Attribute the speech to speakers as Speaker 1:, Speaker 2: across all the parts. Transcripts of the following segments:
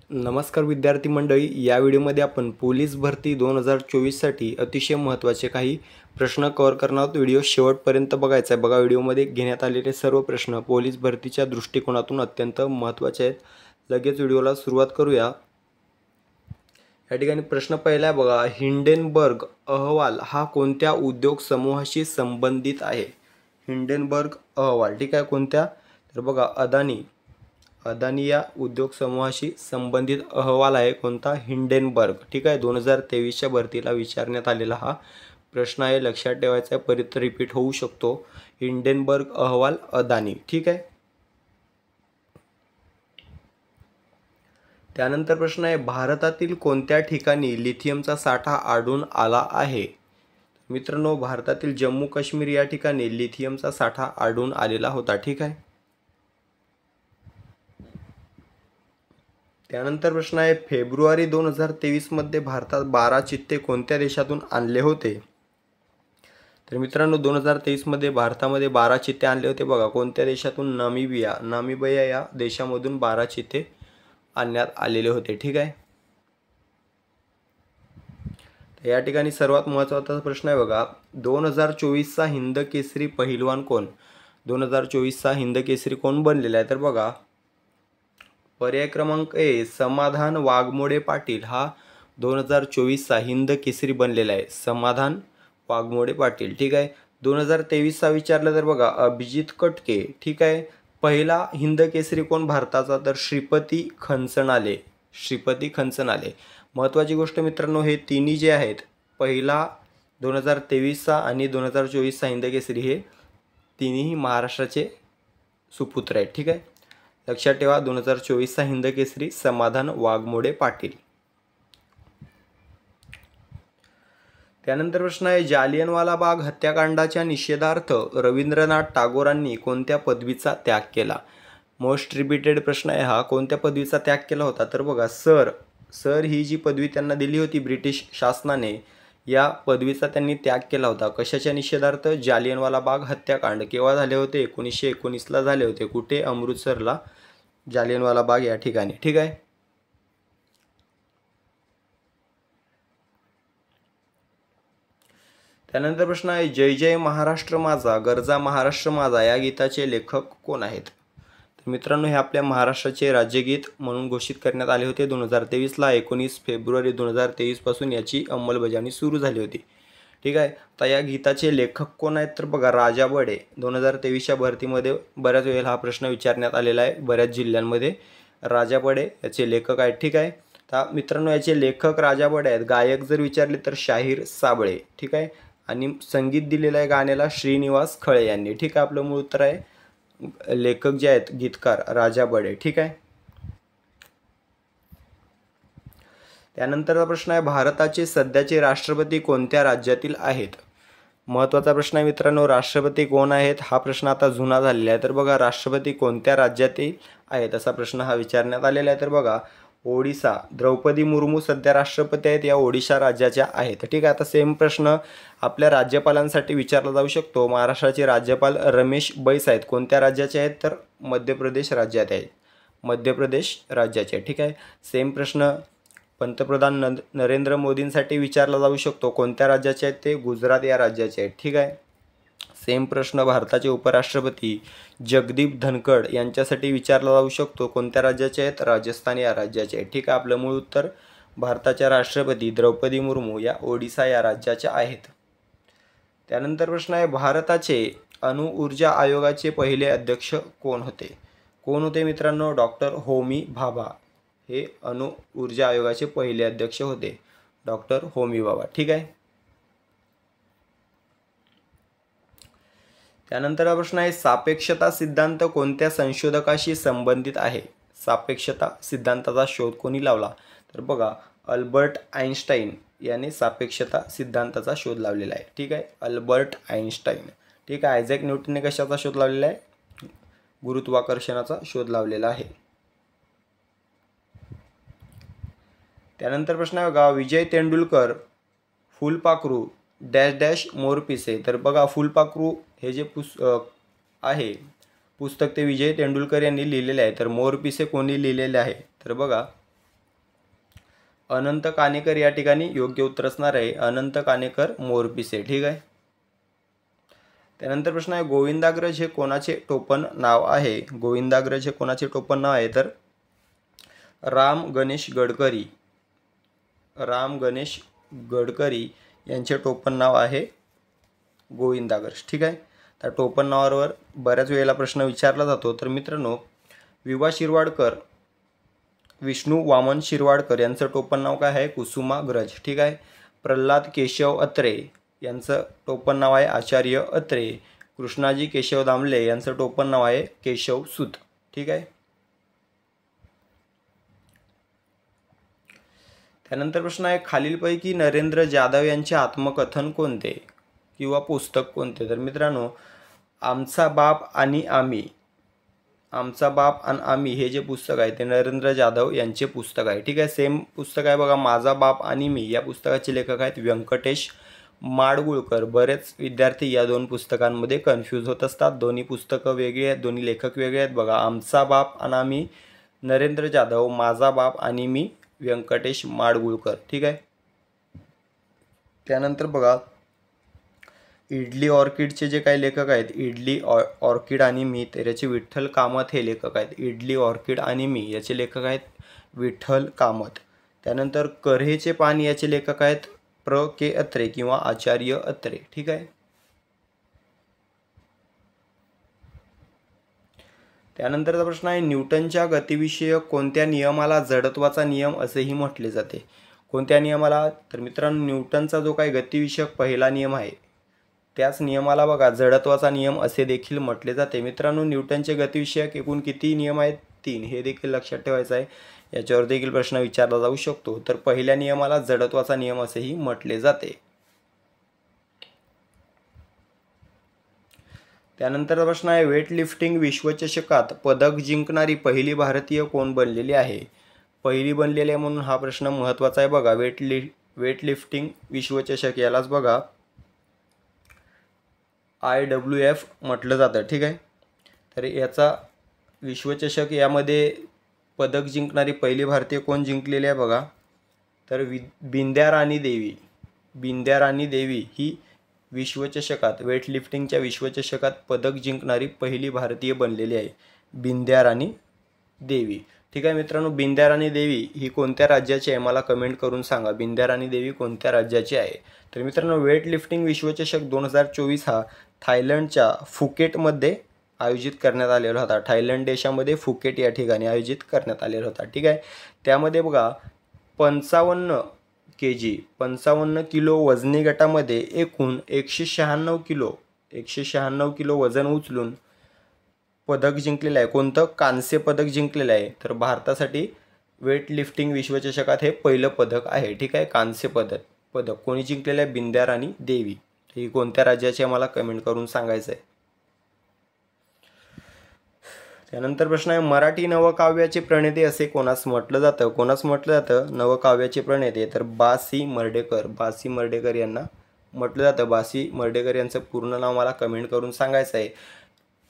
Speaker 1: नमस्कार विद्यार्थी मंडळी, या व्हिडिओमध्ये आपण पोलीस भरती 2024 साठी अतिशय महत्त्वाचे काही प्रश्न कव्हर करणार आहोत। व्हिडिओ शेवटपर्यंत बघायचा आहे। बघा, व्हिडिओमध्ये घेण्यात आलेले सर्व प्रश्न पोलीस भरतीच्या दृष्टिकोनातून अत्यंत महत्त्वाचे आहेत। लगेच व्हिडिओला सुरुवात करूया। या ठिकाणी प्रश्न पहिला आहे बघा, हिंडेनबर्ग अहवाल हा कोणत्या उद्योग समूहाशी संबंधित आहे? हिंडेनबर्ग अहवाल, ठीक आहे, कोणत्या? तर बघा, अदानी या उद्योग समूहाशी संबंधित अहवाल आहे कोणता? हिंडेनबर्ग, ठीक आहे। 2023च्या भरतीला विचारण्यात आलेला हा प्रश्न आहे, लक्षात ठेवायचा आहे, परत रिपीट होऊ शकतो। हिंडेनबर्ग अहवाल अदानी, ठीक आहे। त्यानंतर प्रश्न आहे, भारतातील कोणत्या ठिकाणी लिथियमचा साठा आढळून आला आहे? मित्रांनो, भारतातील जम्मू काश्मीर या ठिकाणी लिथियमचा साठा आढळून आलेला होता, ठीक आहे। त्यानंतर प्रश्न आहे, फेब्रुवारी 2023 मध्ये भारतात 12 चित्ते कोणत्या देशातून आणले होते? तर मित्रांनो, 2023 मध्ये भारतामध्ये 12 चित्ते आणले होते बघा, कोणत्या देशातून? नामिबिया या देशामधून 12 चित्ते आणण्यात आलेले होते, ठीक आहे। तर या ठिकाणी सर्वात महत्त्वाचा प्रश्न आहे बघा, 2024चा हिंद केसरी पहिलवान कोण? 2024चा हिंद केसरी कोण बनलेला आहे? तर बघा, पर्याय क्रमांक ए समाधान वाघमोडे पाटील हा 2024चा हिंद केसरी बनलेला आहे, समाधान वाघमोडे पाटील, ठीक आहे। 2023चा विचारलं तर बघा, अभिजित कटके, ठीक आहे। पहिला हिंद केसरी कोण भारताचा? तर श्रीपती खंचनाले, श्रीपती खंचनाले। महत्त्वाची गोष्ट मित्रांनो, हे तिन्ही जे आहेत, पहिला 2023चा आणि 2024चा हिंद केसरी, हे तिन्ही महाराष्ट्राचे सुपुत्र आहेत, ठीक आहे। लक्षात ठेवा, 2024चा हिंद केसरी समाधान वाघमोडे पाटील। त्यानंतर प्रश्न आहे, जालियनवाला बाग हत्याकांडाच्या निषेधार्थ रवींद्रनाथ टागोरांनी कोणत्या पदवीचा त्याग केला? मोस्ट रिपीटेड प्रश्न आहे हा, कोणत्या पदवीचा त्याग केला होता? तर बघा, सर ही जी पदवी त्यांना दिली होती ब्रिटिश शासनाने, या पदवीचा त्यांनी त्याग केला होता। कशाच्या निषेधार्थ? जालियनवाला बाग हत्याकांड केव्हा झाले होते? 1919ला झाले होते। कुठे? अमृतसरला, जालियनवाला बाग या ठिकाणी, ठीक आहे। त्यानंतर प्रश्न आहे, जय जय महाराष्ट्र माझा गरजा महाराष्ट्र माझा या गीताचे लेखक कोण आहेत? तर मित्रांनो, हे आपल्या महाराष्ट्राचे राज्यगीत म्हणून घोषित करण्यात आले होते 2023ला। 19 फेब्रुवारी 2023 पासून याची अंमलबजावणी सुरू झाली होती, ठीक आहे। तर या गीताचे लेखक कोण आहेत? तर बघा, राजा बडे। 2023च्या भरतीमध्ये बऱ्याच वेळेला हा प्रश्न विचारण्यात आलेला आहे, बऱ्याच जिल्ह्यांमध्ये। राजा बडे याचे लेखक आहेत, ठीक आहे। तर मित्रांनो, याचे लेखक राजा बडे आहेत। गायक जर विचारले तर शाहीर साबळे, ठीक आहे। आणि संगीत दिलेलं आहे गाण्याला श्रीनिवास खळे यांनी, ठीक आहे। आपलं मूळ उत्तर आहे, लेखक जे आहेत गीतकार राजा बडे, ठीक आहे। त्यानंतरचा प्रश्न आहे, भारताचे सध्याचे राष्ट्रपती कोणत्या राज्यातील आहेत? महत्त्वाचा प्रश्न आहे मित्रांनो, राष्ट्रपती कोण आहेत? हा प्रश्न आता जुना झालेला आहे। तर बघा, राष्ट्रपती कोणत्या राज्यातील आहेत असा प्रश्न हा विचारण्यात आलेला आहे। तर बघा, ओडिसा, द्रौपदी मुर्मू सध्या राष्ट्रपती आहेत, या ओडिशा राज्याच्या आहेत, ठीक आहे। आता सेम प्रश्न आपल्या राज्यपालांसाठी विचारला जाऊ शकतो। महाराष्ट्राचे राज्यपाल रमेश बैस आहेत, कोणत्या राज्याचे आहेत? तर मध्य प्रदेश राज्यात आहेत, मध्य प्रदेश राज्याचे, ठीक आहे। सेम प्रश्न पंतप्रधान नरेंद्र मोदींसाठी विचारला जाऊ शकतो, कोणत्या राज्याचे आहेत? ते गुजरात या राज्याचे आहेत, ठीक आहे। सेम प्रश्न भारताचे उपराष्ट्रपती जगदीप धनखड यांच्यासाठी विचारला जाऊ शकतो, कोणत्या राज्याचे आहेत? राजस्थान या राज्याचे आहेत, ठीक आहे। आपलं मूळ उत्तर, भारताच्या राष्ट्रपती द्रौपदी मुर्मू या ओडिसा या राज्याच्या आहेत। त्यानंतर प्रश्न आहे, भारताचे अणुऊर्जा आयोगाचे पहिले अध्यक्ष कोण होते? कोण होते मित्रांनो? डॉक्टर होमी भाभा हे अणुऊर्जा आयोगाचे पहिले अध्यक्ष होते, डॉक्टर होमी भाभा, ठीक आहे। त्यानंतर हा प्रश्न आहे, सापेक्षता सिद्धांत कोणत्या संशोधकाशी संबंधित आहे? सापेक्षता सिद्धांताचा शोध कोणी लावला? तर बघा, अल्बर्ट आइन्स्टाईन याने सापेक्षता सिद्धांताचा शोध लावलेला आहे, ठीक आहे। अल्बर्ट आइन्स्टाईन, ठीक आहे। आयझॅक न्यूटनने कशाचा शोध लावलेला आहे? गुरुत्वाकर्षणाचा शोध लावलेला आहे। त्यानंतर प्रश्न आहे बघा, विजय तेंडुलकर फुलपाखरू डॅश डॅश मोरपिसे। तर बघा, फुलपाखरू हे जे आहे पुस्तक ते विजय तेंडुलकर यांनी लिहिलेले आहे, तर मोरपिसे कोणी लिहिलेले आहे? तर बघा, अनंत काणेकर या ठिकाणी योग्य उत्तर असणार आहे, अनंत काणेकर मोरपिसे. ठीक आहे. त्यानंतर प्रश्न आहे गोविंदाग्रज हे कोणाचे टोपण नाव आहे? गोविंदाग्रज हे कोणाचे टोपण नाव आहे? तर राम गणेश गडकरी, राम गणेश गडकरी यांचे टोपण नाव आहे गोविंदाग्रज. ठीक आहे. त्या टोपण नावावर बऱ्याच वेळेला प्रश्न विचारला जातो. तर मित्रांनो, विभा शिरवाडकर, विष्णू वामन शिरवाडकर यांचं टोपण नाव काय आहे? कुसुमाग्रज. ठीक आहे. प्रल्हाद केशव अत्रे यांचं टोपण नाव आहे आचार्य अत्रे. कृष्णाजी केशव दामले यांचं टोपण नाव आहे केशव सूत. ठीक आहे. त्यानंतर प्रश्न आहे खालीलपैकी नरेंद्र जाधव यांचे आत्मकथन कोणते किंवा पुस्तक कोणते? तर मित्रांनो, आमचा बाप आणि आम्ही, आमचा बाप आणि आम्ही हे जे पुस्तक आहे ते नरेंद्र जाधव यांचे पुस्तक आहे. ठीक आहे. सेम पुस्तक आहे बघा, माझा बाप आणि मी या पुस्तकाचे लेखक आहेत व्यंकटेश माडगुळकर. बरेच विद्यार्थी या दोन पुस्तकांमध्ये कन्फ्यूज होत असतात. दोन्ही पुस्तकं वेगळी आहेत, दोन्ही लेखक वेगळे आहेत. बघा, आमचा बाप आणि आम्ही नरेंद्र जाधव, माझा बाप आणि मी व्यंकटेश माडगुळकर. ठीक आहे. त्यानंतर बघा, इडली ऑर्किडचे जे काही लेखक आहेत, इडली ऑर्किड आणि मी, तर याचे विठ्ठल कामत हे लेखक आहेत. इडली ऑर्किड आणि मी याचे लेखक आहेत विठ्ठल कामत. त्यानंतर कऱ्हेचे पान याचे लेखक आहेत प्र के अत्रे किंवा आचार्य अत्रे. ठीक आहे. त्यानंतरचा प्रश्न आहे न्यूटनच्या गतिविषयक कोणत्या नियमाला जडत्वाचा नियम असेही म्हटले जाते? कोणत्या नियमाला? तर मित्रांनो, न्यूटनचा जो काही गतिविषयक पहिला नियम आहे त्याच नियमाला बघा जडत्वाचा नियम असे देखील म्हटले जाते. मित्रांनो, न्यूटनचे गतिविषयक एकूण किती नियम आहेत? 3. हे देखील लक्षात ठेवायचं आहे. याच्यावर देखील प्रश्न विचारला जाऊ शकतो. तर पहिल्या नियमाला जडत्वाचा नियम असेही म्हटले जाते. त्यानंतर प्रश्न आहे वेट लिफ्टिंग विश्वचषकात पदक जिंकणारी पहिली भारतीय कोण बनलेली आहे? पहिली बनलेली आहे म्हणून हा प्रश्न महत्त्वाचा आहे. बघा, वेट लिफ्टिंग विश्वचषक यालाच बघा IWF म्हटलं जातं. ठीक आहे. तर याचा विश्वचषक यामध्ये पदक जिंकणारी पहिली भारतीय कोण जिंकलेली आहे? बघा, तर बिंद्या राणी देवी. बिंद्या राणी देवी ही विश्वचषकात, वेटलिफ्टिंगच्या विश्वचषकात पदक जिंकणारी पहिली भारतीय बनलेली आहे, बिंद्या राणी देवी. ठीक आहे मित्रांनो, बिंद्या राणी देवी ही कोणत्या राज्याची आहे मला कमेंट करून सांगा. बिंद्या राणी देवी कोणत्या राज्याची आहे? तर मित्रांनो, वेटलिफ्टिंग विश्वचषक 2024 हा थायलंडच्या फुकेटमध्ये आयोजित करण्यात आलेला होता. थायलंड देशामध्ये फुकेट या ठिकाणी आयोजित करण्यात आलेला होता. ठीक आहे. त्यामध्ये बघा 55 किलो वजनी गटामध्ये एकूण 196 किलो वजन उचलून पदक जिंकलेलं आहे. कोणतं? कांस्य पदक जिंकलेलं आहे. तर भारतासाठी वेट लिफ्टिंग विश्वचषकात हे पहिलं पदक आहे. ठीक आहे. कांस्य पदक कोणी जिंकलेलं आहे? बिंद्या राणी देवी. ही कोणत्या राज्याची आहे मला कमेंट करून सांगायचं आहे. त्यानंतर प्रश्न आहे मराठी नवकाव्याचे प्रणेते असे कोणास म्हटलं जातं? कोणास म्हटलं जातं नवकाव्याचे प्रणेते? तर बासी मर्ढेकर यांना म्हटलं जातं. बासी मर्ढेकर यांचं पूर्ण नाव मला कमेंट करून सांगायचं आहे.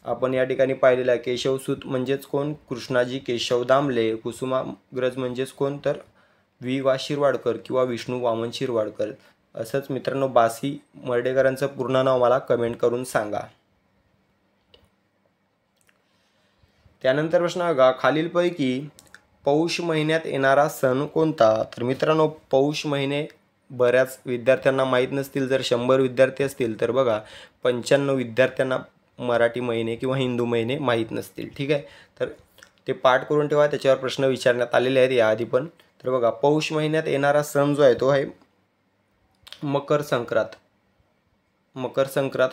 Speaker 1: आपण या ठिकाणी पाहिलेलं आहे केशवसूत म्हणजेच कोण? कृष्णाजी केशव दामले. कुसुमाग्रज म्हणजेच कोण? तर वि. शिरवाडकर किंवा विष्णू वामन शिरवाडकर. असंच मित्रांनो बासी मर्ढेकरांचं पूर्ण नाव मला कमेंट करून सांगा. त्यानंतर प्रश्न बघा खालीलपैकी पौष महिन्यात येणारा सण कोणता? तर मित्रांनो, पौष महिने बऱ्याच विद्यार्थ्यांना माहीत नसतील. जर 100 विद्यार्थी असतील तर बघा 95 विद्यार्थ्यांना मराठी महिने किंवा हिंदू महिने माहीत नसतील. ठीक आहे. तर ते पाठ करून ठेवा, त्याच्यावर प्रश्न विचारण्यात आलेले आहेत याआधी पण. तर बघा पौष महिन्यात येणारा सण जो आहे तो आहे मकर संक्रांत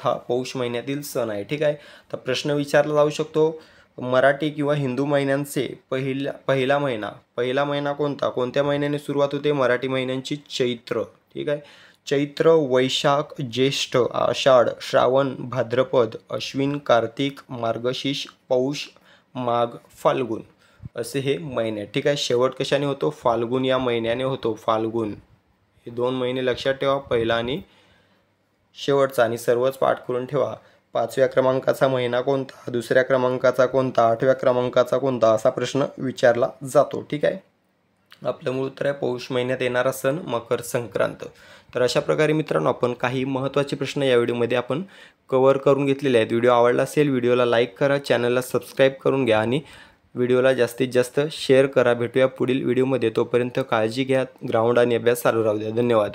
Speaker 1: हा पौष महिन्यातील सण आहे. ठीक आहे. तर प्रश्न विचारला जाऊ शकतो मराठी किंवा हिंदू महिन्यांचे पहिला महिना कोणता? कोणत्या महिन्याने सुरुवात होते? मराठी महिन्यांची चैत्र. ठीक आहे. चैत्र, वैशाख, ज्येष्ठ, आषाढ, श्रावण, भाद्रपद, अश्विन, कार्तिक, मार्गशीर्ष, पौष, माघ, फाल्गुन असे हे महिने. ठीक आहे. शेवट कशाने होतो? फाल्गुन या महिन्याने होतो. फाल्गुन हे 2 महिने लक्षात ठेवा, पहिला आणि शेवटचा. आणि सर्वच पाठ करून ठेवा. 5व्या क्रमांकाचा महिना कोणता? 2ऱ्या क्रमांकाचा कोणता? 8व्या क्रमांकाचा कोणता? असा प्रश्न विचारला जातो. ठीक आहे. आपलं मूळ उत्तर आहे पौष महिन्यात येणारा सण मकर संक्रांत. तर अशा प्रकारे मित्रांनो आपण काही महत्त्वाचे प्रश्न या व्हिडिओमध्ये आपण कव्हर करून घेतलेले आहेत. व्हिडिओ आवडला असेल व्हिडिओला लाईक करा, चॅनलला सबस्क्राईब करून घ्या आणि व्हिडिओला जास्तीत जास्त शेअर करा. भेटूया पुढील व्हिडिओमध्ये. तोपर्यंत काळजी घ्या. ग्राउंड आणि अभ्यास चालू राहू द्या. धन्यवाद.